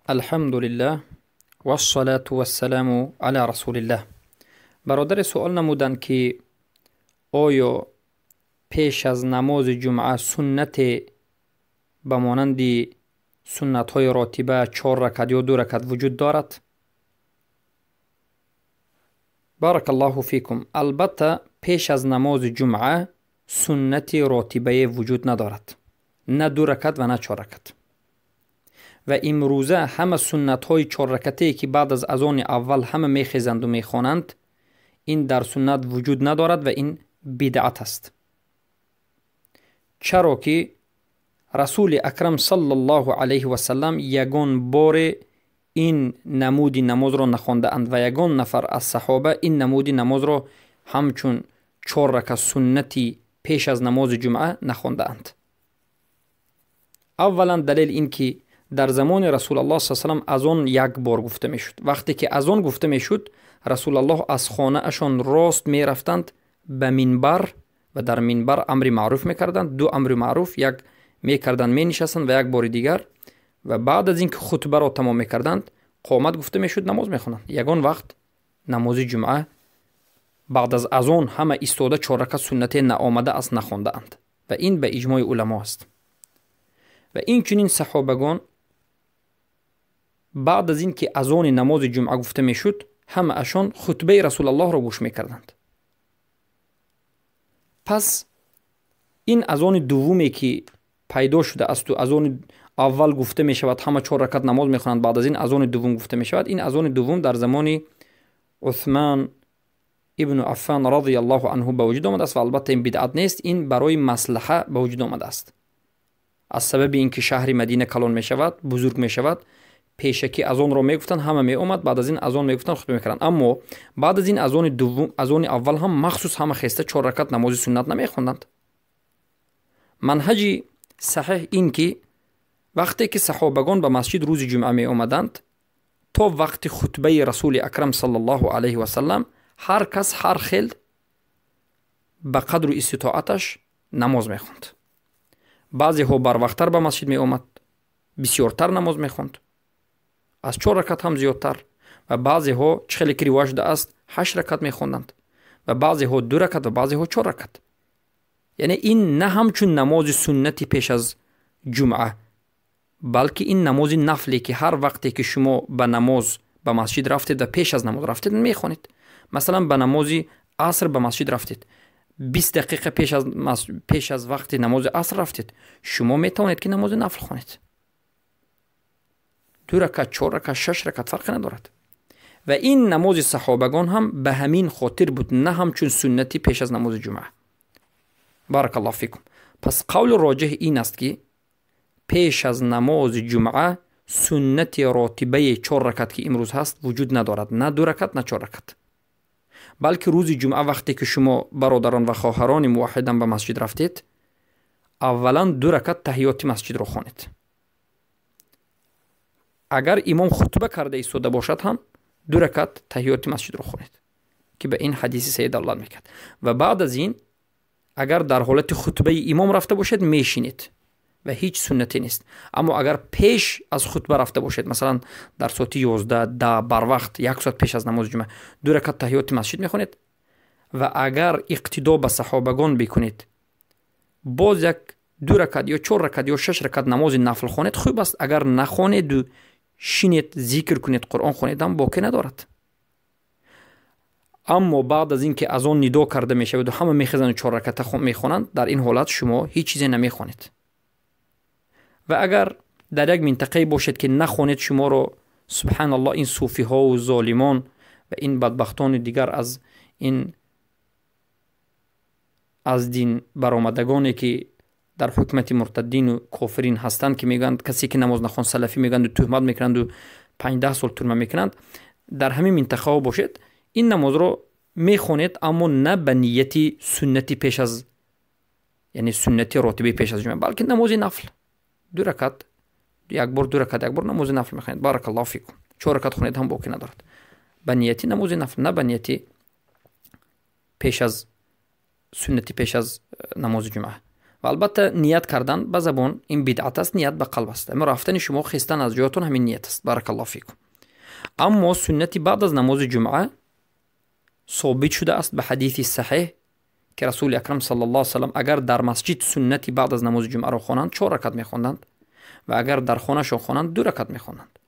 الحمد لله و الصلاة و السلام علی رسول الله. برادر سوال نمودند که آیا پیش از نماز جمعه سنت به مانند سنت های راتبه 4 رکعت یا 2 رکعت وجود دارد؟ بارک الله فیکم. البته پیش از نماز جمعه سنت راتبه وجود ندارد، نه 2 رکعت و نه 4 رکعت. و امروزه همه سنت های 4 رکعته که بعد از اذان اول همه میخیزند و میخوانند، این در سنت وجود ندارد و این بدعت است. چرا که رسول اکرم صلی الله علیه و سلم یگان بار این نمودی نماز را نخوانده اند و یگان نفر از صحابه این نمودی نماز را همچون 4 رکعت سنتی پیش از نماز جمعه نخوانده اند. اولا دلیل این که در زمان رسول الله صلی الله علیه و سلم اذان یک بار گفته میشد. وقتی که اذان گفته میشد، رسول الله از خانه اشان راست می رفتند به منبر و در منبر امر معروف میکردند. 2 امر معروف، یک میکردند می نشستند و یک بار دیگر، و بعد از اینکه خطبه را تمام میکردند قامت گفته میشد نماز میخوانند. یگان وقت نماز جمعه بعد از اذان همه ایستاده 4 رکعت سنت نآمده است نخوانده اند و این به اجماع علما است. و این چنین صحابگان بعد از اینکه اذان نماز جمعه گفته میشد همه اشان خطبه رسول الله را گوش میکردند. پس این اذان دومی که پیدا شده است و اذان اول گفته می شود همه 4 رکعت نماز میخوانند، بعد از این اذان دوم گفته می شود، این اذان دوم در زمان عثمان ابن عفان رضی الله عنه به وجود آمده است و البته این بدعت نیست، این برای مصلحه به وجود آمده است. از سبب اینکه شهر مدینه کلان می شود، بزرگ می شود، پیشکی اذان را میگفتند همه می اومد، بعد از این اذان میگفتند خطبه میکردند. اما بعد از این اذان دوم، اذان اول هم مخصوص همه خسته 4 رکعت نماز سنت نمیخوندند. منهج صحیح این که وقتی که صحابگان به مسجد روز جمعه می اومدند تا وقت خطبه رسول اکرم صلی الله علیه و سلم هر کس هر خیل به قدر استطاعتش نماز میخوند. بعضی ها بر وقتتر به مسجد می اومد، بسیارتر نماز میخوند، از 4 رکعت هم زیادتر، و بعضی ها چخیلی که رواج ده است 8 رکعت میخوندند و بعضی ها 2 رکعت و بعضی ها 4 رکعت. یعنی این نه همچون نماز سنتی پیش از جمعه، بلکه این نماز نفلی که هر وقتی که شما به نماز به مسجد رفتید و پیش از نماز رفتید میخونید. مثلا به نماز عصر به مسجد رفتید، 20 دقیقه پیش از وقت نماز عصر رفتید، شما میتونید که نماز نفل خونید. 2 رکعت، 4 رکعت، 6 رکعت فرق ندارد. و این نماز صحابگان هم به همین خاطر بود، نه همچون سنتی پیش از نماز جمعه. بارک الله فیکم. پس قول راجح این است که پیش از نماز جمعه سنت راتبه 4 رکعت که امروز هست وجود ندارد، نه 2 رکعت نه 4 رکعت. بلکه روز جمعه وقتی که شما برادران و خواهران موحدان به مسجد رفتید، اولا 2 رکعت تحیات مسجد را خوانید. اگر امام خطبه کرده ایستاده باشد هم 2 رکعت تحیات مسجد را خوانید که به این حدیث سید الله میکرد. و بعد از این اگر در حالت خطبه امام رفته باشد میشینید و هیچ سنتی نیست. اما اگر پیش از خطبه رفته باشید، مثلا در ساعت 11 10 بر وقت 1 ساعت پیش از نماز جمعه 2 رکعت تحیات مسجد میخونید و اگر اقتدا به صحابگان بکنید باز یک 2 رکعت یا 4 رکعت یا 6 رکعت نماز نفل خوانید، خوب است. اگر نخوانید و شینید ذکر کنید قرآن خوانید هم باکی ندارد. اما بعد از اینکه اذان ندا کرده میشه و همه میخزن و 4 رکعت میخوانند، در این حالت شما هیچ چیزی نمیخوانید. و اگر در یک منطقه باشد که نخوانید، شما رو سبحان الله این صوفی ها و ظالمان و این بدبختان دیگر از دین برآمدگانی که در حکمت مرتدین و کافرین هستند که میگند کسی که نماز نخوان سلفی میگند و تهمت میکنند و 5-10 سال ترمه میکنند، در همین منطقه ها باشد این نماز رو میخونید، اما نه به نیتی سنتی پیش از، یعنی سنتی راتبه پیش از جمعه، بلکه نماز نفل 2 رکعت یک بار 2 رکعت یک بار نماز نفل میخونید. بارک الله فیکم. 4 رکعت خونید هم باکی ندارد. به نیتی نماز نفل، نه به نیتی پیش از سنتی پیش از نماز جمعه. و البته نیت کردن به زبان این بدعت است، نیت به قلب است. اما رفتن شما خستن از جاتون همین نیت است. بارک الله فیکم. اما سنتی بعد از نماز جمعه ثابت شده است به حدیث صحیح که رسول اکرم صلی الله علیه و سلم اگر در مسجد سنتی بعد از نماز جمعه را خوانند 4 رکعت میخواندند و اگر در خانه شان خوانند 2 رکعت میخواندند.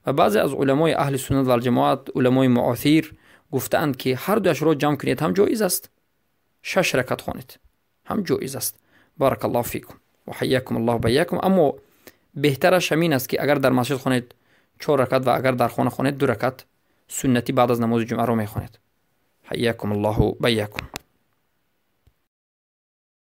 و بعضی از علمای اهل سنت و الجماعت، علمای معاصر گفتند که هر دوش را جمع کنید هم جایز است، 6 رکعت خوانید هم جایز است. بارک الله فیکم و حیاکم الله بیاکم. اما بهترش همین است که اگر در مسجد خوانید 4 رکعت و اگر در خانه خوانید 2 رکعت سنتی بعد از نماز جمعه را میخوانید. حیاکم الله بیاکم.